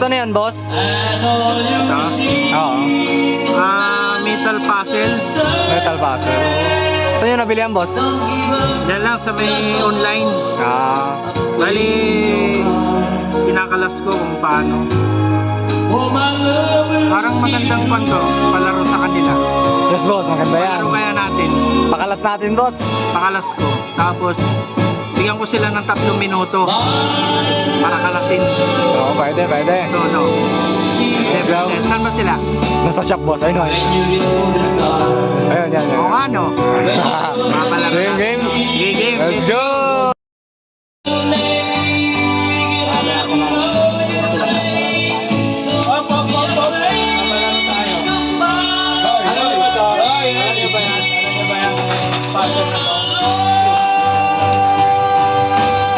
ano yan, boss? Ito? Oo. Metal puzzle. Metal puzzle. Saan yun nabili yan, boss? Yan lang sa may online. Bali, kinakalas ko kung paano. Parang magandang kwento, palaro sa kanila. Yes, boss. Maganda yan. Palaro kaya natin. Pakalas natin, boss. Pakalas ko. Tapos, bigyan ko sila ng 3 minuto para kalasin. Oo, pwede. No. Saan ba sila? Nasa shop, boss. Ayun, ayun. Yan. O ano? Mapalaro na. Game. Game. Let's go!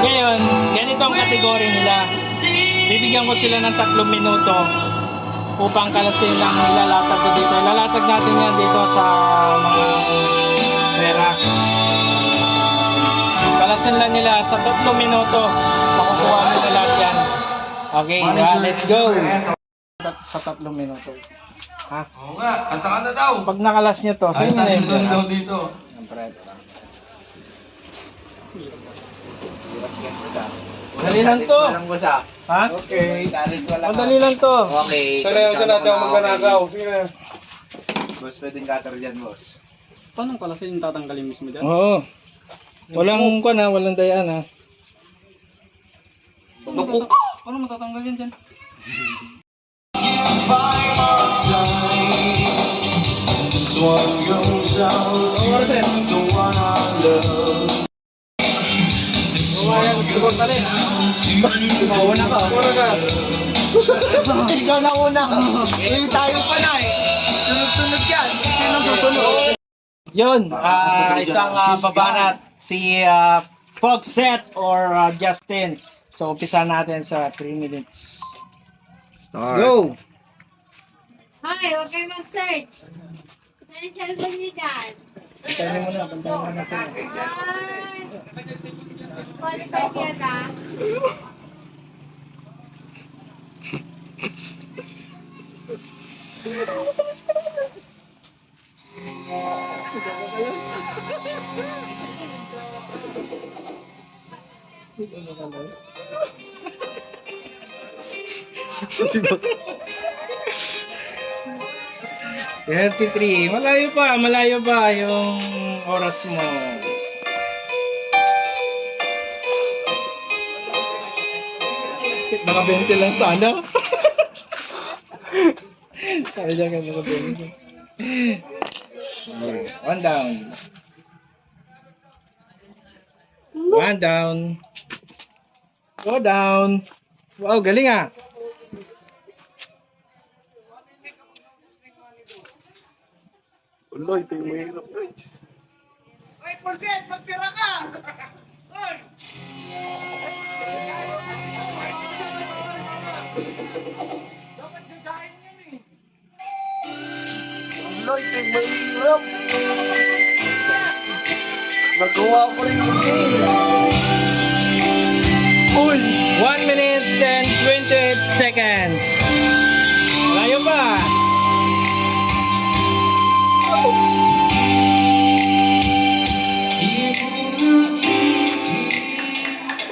Ngayon, ganito ang kategory nila. Bibigyan ko sila ng 3 minuto upang kalasin lang ilalatag ko dito. Ilalatag natin yan dito sa mga pera. Kalasin lang nila sa 3 minuto. Makukuha nila lahat yan. Okay, let's go. Sa 3 minuto. Ha? Oo nga, kanta-kanta daw. Pag nakalas nyo to, so yun na yun. daw dito. Dali lang to. Ha? Okay, talit wala. Dali lang to. Okay. Saan natin ang magnanakaw? Boss, pwedeng cutter dyan, boss. Paano pala sila yung tatanggalin mismo dyan? Oo. Walang ko na, walang dayaan ha. Paano matatanggal yan dyan? Ikaw na una. Tayo pa na eh. Sunod-sunod yan. Sinong susunod? Yun, isang babanat si Fogset or Justin. So, umpisa natin sa 3 minutes. Let's go! Hi, huwag kayo mag-search. Ano yung cellphone niyo dyan? Pantayin mo na sila. Hi! Qualified yan ah. Malayo pa yung oras mo. Mga 20 lang sana. Sabi niya ka mga 20. One down. One down. Go down. Wow, galing ah. Ulo, ito yung mahirap, guys. Ay, Pulset, magtira ka! Ay! Dapat gagahin yan eh. Ulo, ito yung mahirap. Nagawa ko rin yung game. Uy! 1 minute and 28 seconds. Layo pa.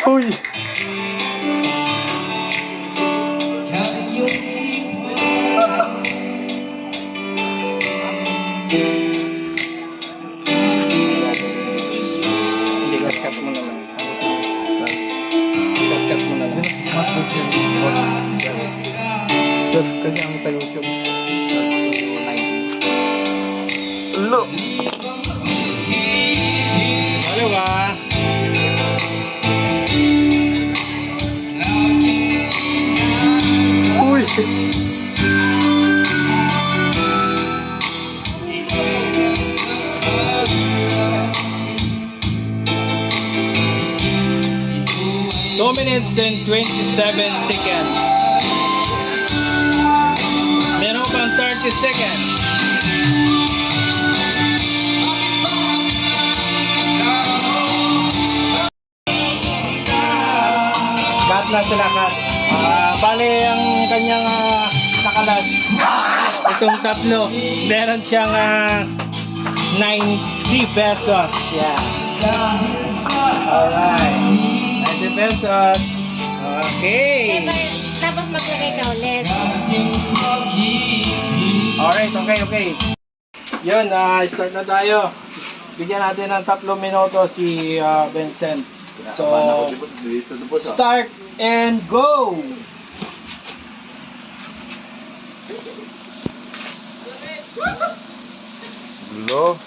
Uy! Hindi, cut mo na lang. Cut mo na lang. Mas YouTube. Kasi ang sa YouTube. Ulo! Layo ka. Uy! Two minutes and 27 seconds. Meron pang 30 seconds. Cut na sila, cut. Bale, ang kanyang nakalas, itong tatlo, meron siyang 90 pesos. Yeah. Alright. 90 pesos. Okay. Tapos maglagay ka ulit. Alright, okay. Yun, start na tayo. Bigyan natin ng 3 minuto si Vincent. So, start and go! Hello?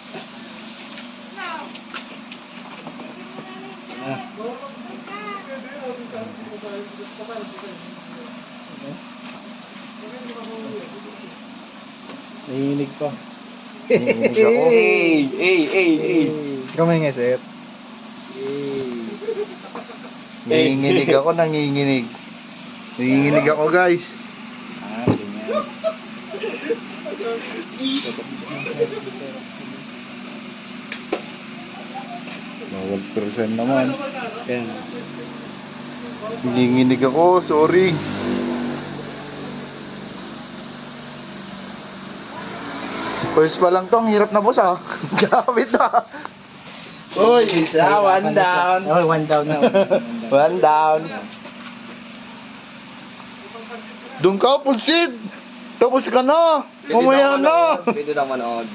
Nahihinig pa. Ikaw may ngeset. Nanginginig ako, nanginginig. Nanginginig ako, guys. Ganyan. Bawal percent naman. Yan. Nanginginig ako, sorry. First pa lang to, ang hirap na boss ah. Grabe na. Uy, isa, one down. Oh, 1 down na. One down. Doon ka, pulsid. Tapos ka na. Mamaya na. Pwede na manood.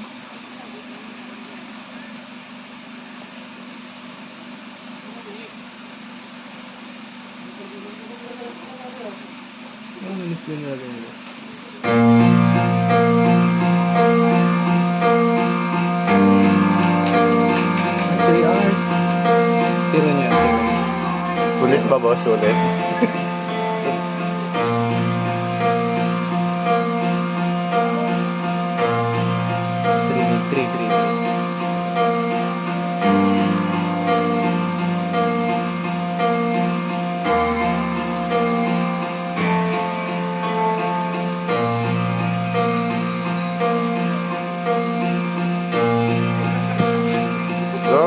Zero niya, zero. Ulit ba boss? Ulit. Three.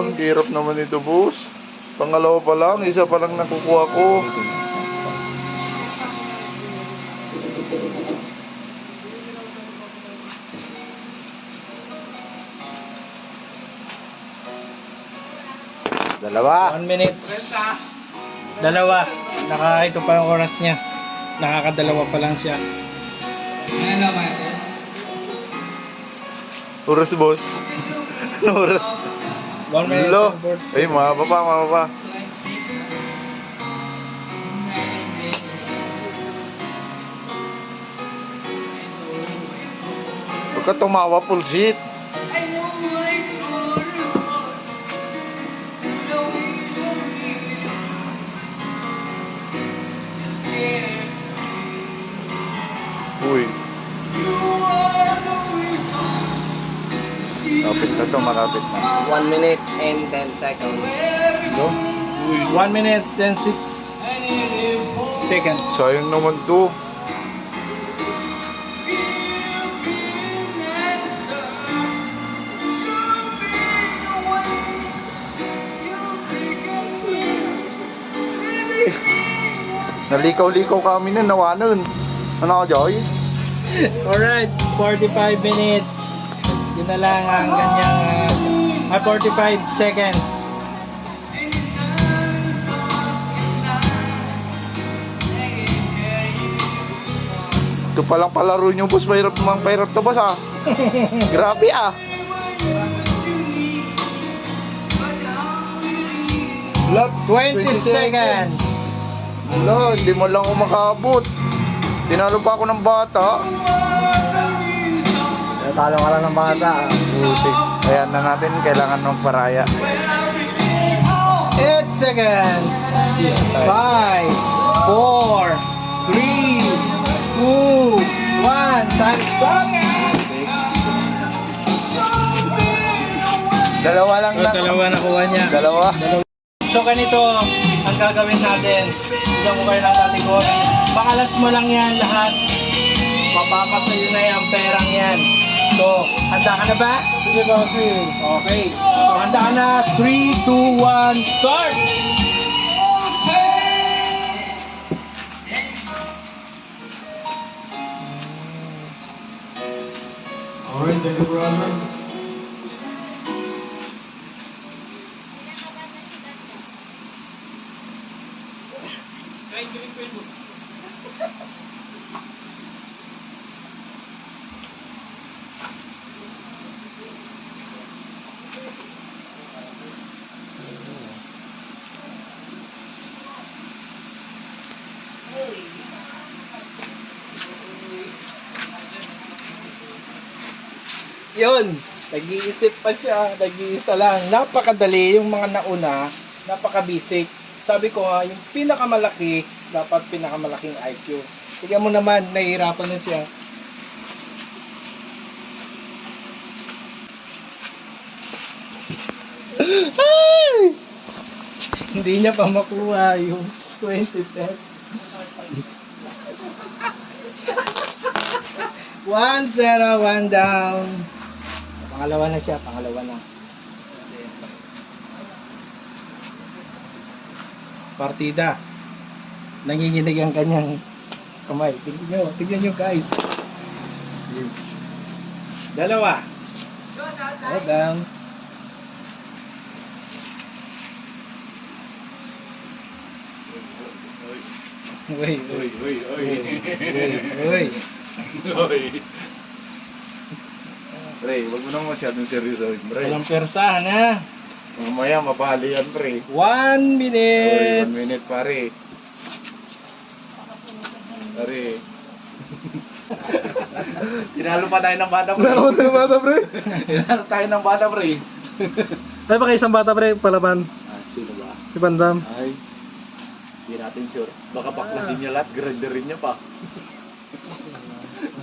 Ang hirap naman ito boss. Pangalawa pa lang, isa pa lang nakukuha ko. Dalawa. 1 minute. Dalawa. Ito pa yung oras niya. Nakakadalawa pa lang siya. Oras boss. Oras. 1 minute. Hello. and 40 Ay, mababa. Huwag ka tumawa, pulsit. Uy. Malapit na. 1 minute and 10 seconds. 1 minute and 6 seconds. Sayang naman to. Nalikaw-likaw kami nun, nawa nun. Ano ka, Joy? Alright, 45 minutes. Yun na lang ang kanyang 45 seconds. Ito palang palaro nyo, boss. Mahirap to, boss, ah. Grabe, ah. Lot, 20 seconds. Wala, hindi mo lang ako makabot. Tinalo pa ako ng bata. Talo ka lang ng bata. Buti. Kaya na natin, kailangan ng paraya. 8 seconds. 5, 4, 3, 2, 1. Time stop. Dalawa lang na. Dalawa nakuha niya. Dalawa. So ganito ang gagawin natin. Bigyan ko kayo ng category. Pakalas mo lang yan lahat. Mapapasayo na yung perang yan. So, handa ka na ba? Sige ba kasi? Okay. So, handa ka na. 3, 2, 1, start! Yun, nag-iisip pa siya, nag-iisa lang. Napakadali yung mga nauna, napaka-basic. Sabi ko nga, yung pinakamalaki, dapat pinakamalaking IQ. Tignan mo naman, nahihirapan na siya. Hindi niya pa makuha yung 20 pesos. 1-0, 1 down. Pangalawa na siya, pangalawa na. Partida. Nanginginig ang kanyang kamay. Tignan nyo guys. Dalawa. Oh, down. Uy. Pre, wag mo naman masyadong seryoso, pre. Walang persahan ha. Mamaya mapahali yan, pre. 1 minute. 1 minute, pare. Pare. Tinalo pa tayo ng bata, pre. Tinalo tayo ng bata, pre. Tinalo tayo ng bata, pre. Ay, baka isang bata, pre, palaban. Sino ba? Si Bandam. Ay, hindi natin sure. Baka baklasin niya lahat, grinderin niya pa.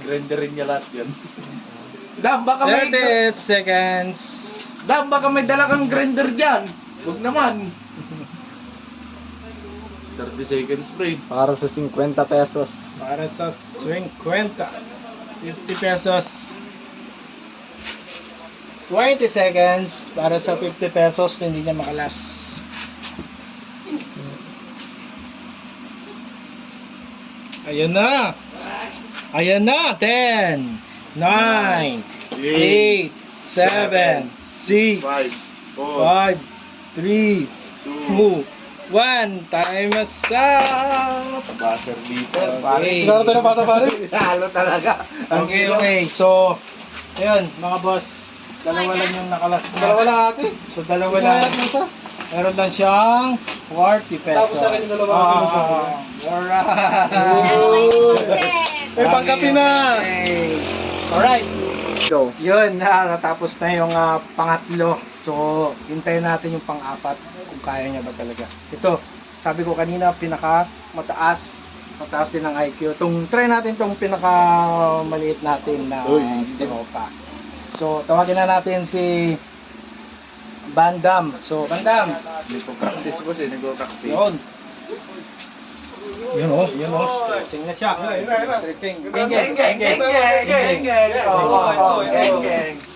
Grinderin niya lahat yan. Dam, baka may... 30 seconds. Dam, baka may dala kang grinder dyan. Huwag naman. 30 seconds, pre. Para sa 50 pesos. Para sa 50. 50 pesos. 20 seconds para sa 50 pesos na hindi niya makalas. Ayan na. Ayan na. 10, 9, 8, 7, 6, 5, 3, 2, 1. Time is up. Buzzer beater, Okay. Tinalo tayo ng bata, pare. Halo talaga. Okay. So, ayun, mga boss. Dalawa lang yung nakalas na. Dalawa lang ate. So, dalawa lang. Meron lang siyang 40 pesos. Tapos sa akin yung dalawa natin yung sabi. Alright. May pangkapi na. Okay. Alright. Go. Yun, natapos na yung pangatlo. So, hintayin natin yung pang-apat kung kaya niya ba talaga. Ito, sabi ko kanina, mataas din ang IQ. Try natin itong maliit natin na tropa. So, tawagin na natin si Bandam. So, Bandam. Hindi ko practice boss eh, nag-practice. Yun. Yun o. Stretching na siya. Stretching. Geng.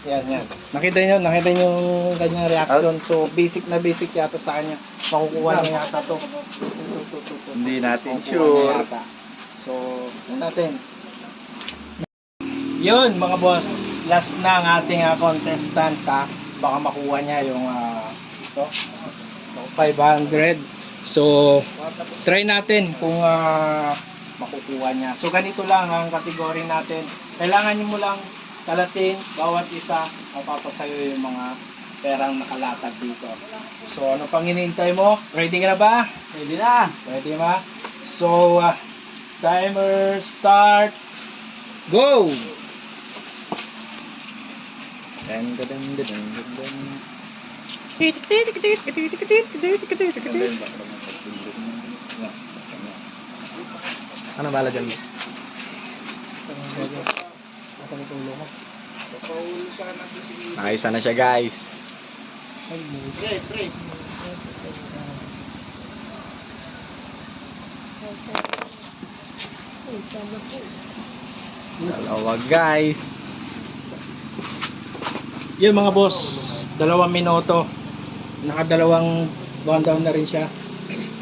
Yan. Nakita nyo yung kanyang reaction. So, basic na basic yata sa kanya. Makukuha na yata to. Hindi natin Makukuha sure. na yata. So, natin. Yun mga boss. Last na ang ating contestant ha. Baka makuha niya yung ito. 500. So, try natin kung makukuha niya. So, ganito lang ang kategory natin. Kailangan niyo mo lang kalasin bawat isa. Mapapasayo yung mga perang nakalatag dito. So, ano pang hinihintay mo? Ready ka na ba? Ready na. Ready ba? So, timer start. Go! Ano bala dyan? Nakaisa na siya, guys. Dalawa, guys. Yun mga boss, 2 minuto. Nakadalawang one down na rin siya.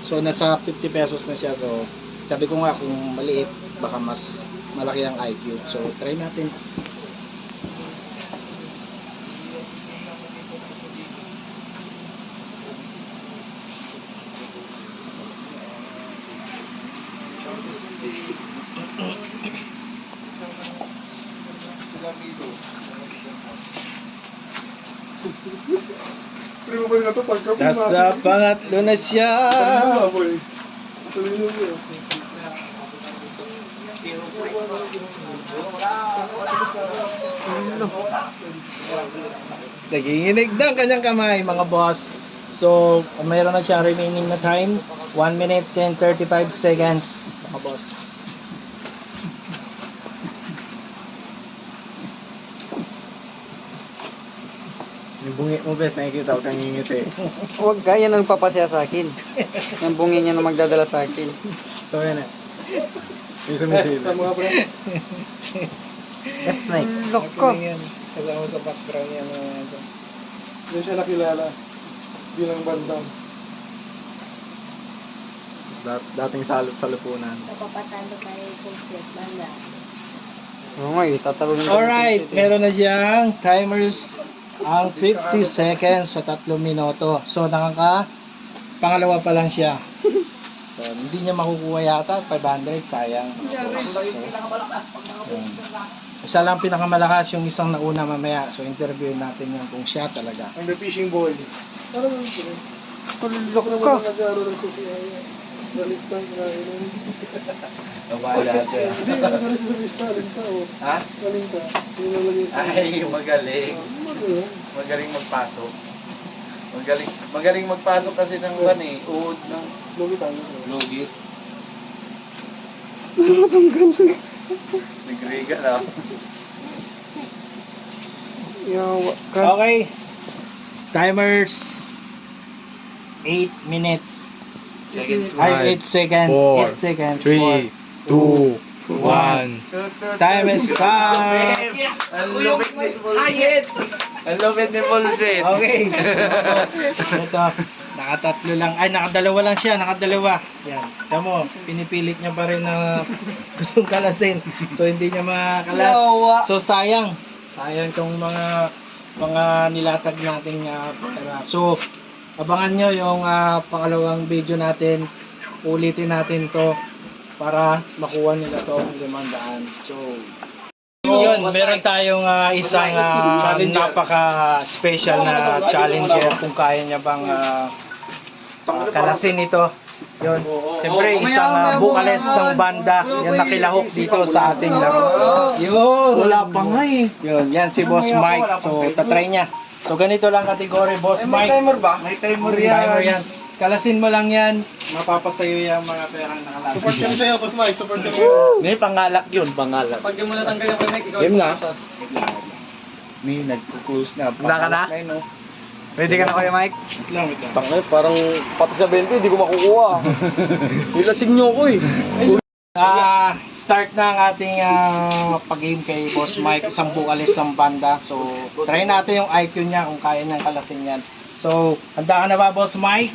So nasa 50 pesos na siya. So sabi ko nga kung maliit, baka mas malaki ang IQ. So try natin. Nasa pangatlo na siya. Naginginig na ang kanyang kamay, mga boss. So, mayroon na siya remaining na time. 1 minute and 35 seconds, mga boss. Yung bungi mo, bes, nakikita ko kang ngingiti. Huwag ka, yan ang papasaya sa akin. Yung bungin niya na magdadala sa akin. Ito yan eh. Yung sumisilip. Loko. Kasama sa background yan. Hindi siya nakilala. Bilang bandang. Dating salot sa lupunan. Napapatalo tayo kung set banda. Oo nga, itatalunin ko. Alright, meron na siyang timers ang 50 seconds sa 3 minuto. So, pangalawa pa lang siya. So, hindi niya makukuha yata. 500, sayang. So, yun. Isa lang pinakamalakas yung isang nauna mamaya. So, interview natin yung kung siya talaga. Ang the fishing boy. Parang Loko. nag-aaral ng Sophia. Balik tayo na yun. Nawala siya. Hindi, nag-aaral siya sa pista. Alinta o. Ha? Alinta. Pinalagay sa... Ay, magaling. Magaling magpasok. Magaling magpasok kasi ng ban eh. Uod ng Lugi tayo. logi. Nagriga na. Yawa ka. Okay. Timers 8 minutes. Seconds. Ay, 8 seconds. 8 seconds. 3, 2, 1. Time is start. Ang lupit ni Pulsit. Ang lupit ni Pulsit. Okay. Tapos, ito. Nakatatlo lang. Ay, nakadalawa lang siya. Nakadalawa. Yan. Tamo, pinipilit niya pa rin na gustong kalasin. So, hindi niya makalas. So, sayang. Sayang tong mga nilatag nating pera. So, abangan nyo yung pangalawang video natin. Ulitin natin to para makuha nila to 500. So, yun, meron tayong isang napaka-special na challenger kung kaya niya bang kalasin ito. Yun, siyempre isang bukales ng banda yung nakilahok dito sa ating laro. Yun, Wala pa nga eh. yun, yan si Boss Mike. So, tatry niya. So, ganito lang kategory, Boss Mike. ba? May timer Timer yan. yan. Kalasin mo lang yan, mapapasayo yung mga perang nakalagay. Support kami sa'yo, Boss Mike. Support kami. May pangalak yun, pangalak. Pag di mo natanggal yung kamay, ikaw Game na. May nag-close na. Handa ka na? Pwede ka na Kuya Mike? Wait lang. Tangay, parang pati sa 20, hindi ko makukuha. Nilasing nyo ko eh. Start na ang ating pag-game kay Boss Mike, isang bukalis ng banda. So, try natin yung IQ niya kung kaya niyang kalasin yan. So, handa ka na ba, Boss Mike?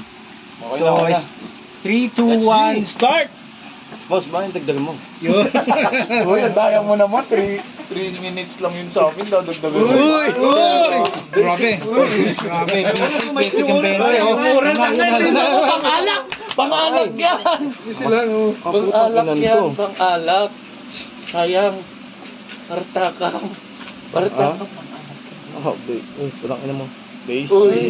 Okay So, na, okay na. 3, 2, 1, start! Boss, bakit dagdag mo? Yun. Uy, ang daya mo naman. 3 minutes lang yun sa amin. Dadagdagan mo. Uy! Grabe. Grabe. Basic ang 20. Oh, mura na Pangalak! Pangalak yan! Hindi sila, no. Pangalak yan, pangalak. Sayang. Parta ka. Parta ka. Oh, babe. Uy, walang ina mo. Base. Uy!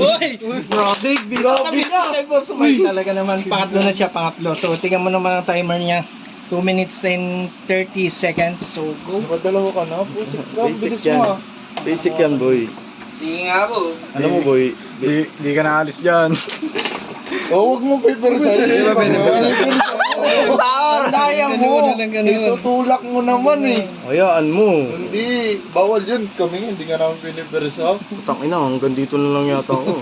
Grabe! Grabe ka! Boss Mike. Talaga naman, pangatlo na siya, pangatlo. So, tingnan mo naman ang timer niya. 2 minutes and 30 seconds. So, go. Nakadalawa ka na. Putik ka. Basic Bilis yan. mo ah. Basic yan, boy. Sige nga po. Alam mo, boy. Di ka naalis dyan. Oh, huwag mo paper sa iyo. Daya mo. Itutulak mo naman eh. Hayaan mo. Hindi, bawal yun. Kami nga, hindi nga namin pinipersa. Putang ina, hanggang dito na lang yata ako.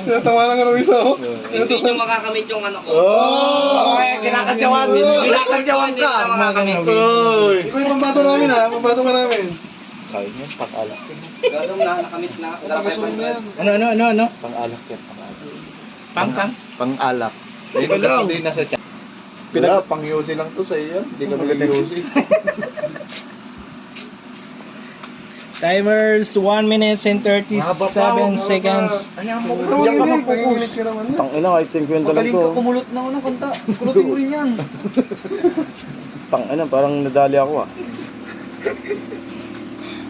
Tinatawa lang nga isa oh. Hindi nyo makakamit yung ano ko. Oh! Ay, kinakadyawan. Kinakadyawan ka. Oy! Ikaw yung pambato namin ha. Pambato ka namin. Sabi niya, pang-alak. Gano'n na, nakamit na. Pagkasunod na yan. Ano? Pang-alak yan, pang-alak. Pang? Pang-alak. Ito lang. Hindi nasa chat. Wala, pang-yosi lang to sa iyo. Hindi kami nag-yosi. Timers 1 minutes and 37 seconds. Diyan ka mapukus. Tang ina, kahit 50 lang to. Kumulot na unang kanta. Kulutin mo rin yan. Tangina, parang nadali ako ah.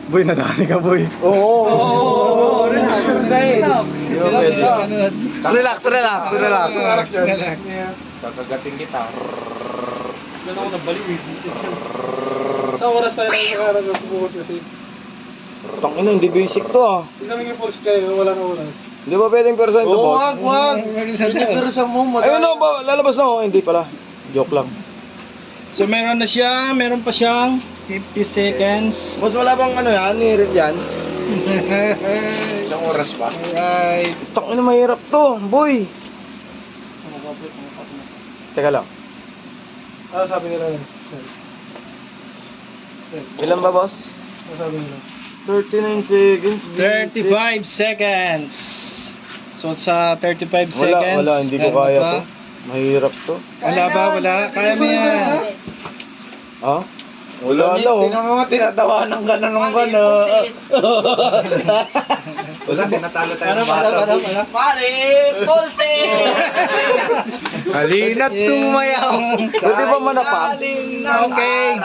Boy, nadali ka, boy. Oo. Relax. Di ba pwede? Relax. Kakagating kita. Ganun ako nabaliw eh. Sa oras tayo lang nakaragap bukas kasi. Tangina, hindi basic to ah. Isang yung pulse kayo, wala na oras. Hindi ba pwedeng percent to, boss? Wag! Pero sa mo, Ayun na ba? Lalabas na ako. Hindi pala. Joke lang. So meron pa siyang 50 seconds. Boss, wala bang ano yan? Nirit yan? Isang oras ba? Alright. Tangina, mahirap to. Boy. Teka lang. Ano sabi nila nun? Ilan ba, boss? Ano sabi nila? 39 seconds. 35 seconds. So sa 35 seconds. Wala. Hindi ko meron kaya pa? to. Mahirap to. Wala ba? Wala. Kaya mo yan. Ha? Wala na oh. Tingnan mo, tinatawanan ka na ng gano'n. Wala, tinatalo tayo ng bata. Pare! Pulse! Halina't sumayaw. Pwede ba manapan? Okay.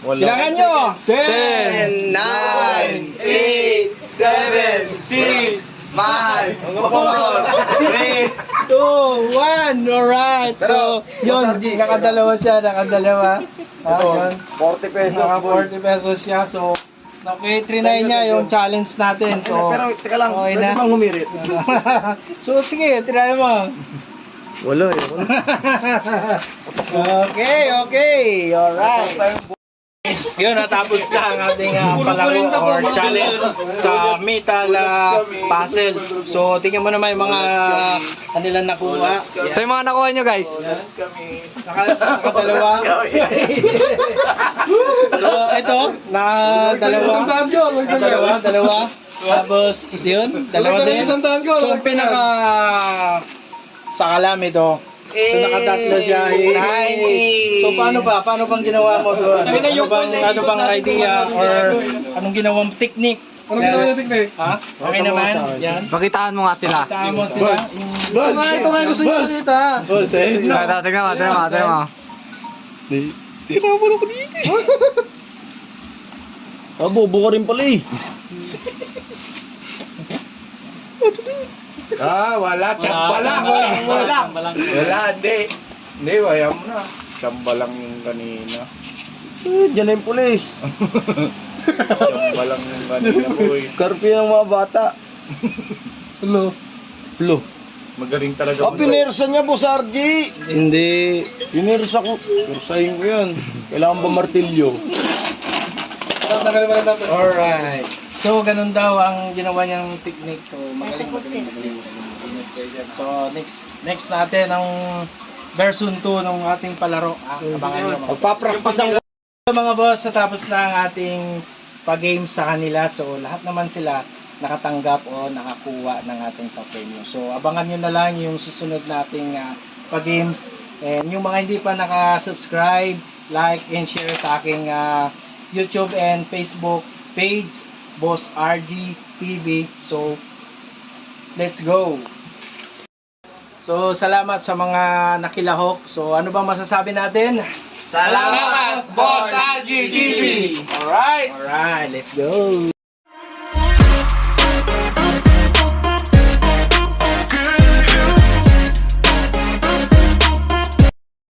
Wala. Kailangan nyo. 9, 10, 8, 7, 6, 5, 4, 3. 2, 1. Alright. So, yun. Nakadalawa siya. Yun. 40 pesos. Naka 40 pesos siya. So, okay, trinay niya yung challenge natin. So, Pero teka lang, okay pwede na. bang humirit? So, sige, try mo. Wala eh. Okay. Alright. Yun, natapos na ang ating palaro or challenge sa metal puzzle. So, tingnan mo naman yung mga kanilang nakuha. So yung mga nakuha nyo guys. Nakadalawa. So, ito, dalawa. Tapos, yun, dalawa din. So, ang pinaka sa kalam ito. So, nakatatlo siya. So, paano bang ginawa mo doon? Ano bang idea or anong ginawa mo technique? Anong ginawa niya, Tikne? Ha? Okay naman? Yan. Pakitaan mo nga sila. Tama mo sila. Boss, ito nga gusto niyo makita. Tingnan mo. Bobo ka rin pala eh. Wala. Tsamba lang. Wala, hindi. Hindi, waya mo na. Tsamba lang yung kanina. Diyan na yung pulis. Tsamba lang yung kanina, boy. Karpi ng mga bata. Lo. Magaling talaga. Pinersa niya, Boss RG. Hindi. Pinersa ko. Pirsahin ko yan. Kailangan ba martilyo? Alright. So, ganun daw ang ginawa niyang technique. So, magaling. So, next natin ang version 2 ng ating palaro. Abangan nyo mga Magpapractice ang So, mga boss, natapos na ang ating pag-game sa kanila. So, lahat naman sila nakatanggap o nakakuha ng ating pa-premium. So, abangan nyo na lang yung susunod nating pag-games. And yung mga hindi pa naka-subscribe, like and share sa aking YouTube and Facebook page, Boss RG TV. So, let's go! So, salamat sa mga nakilahok. So, ano bang masasabi natin? Salamat, Boss RG TV! Alright! Alright, let's go!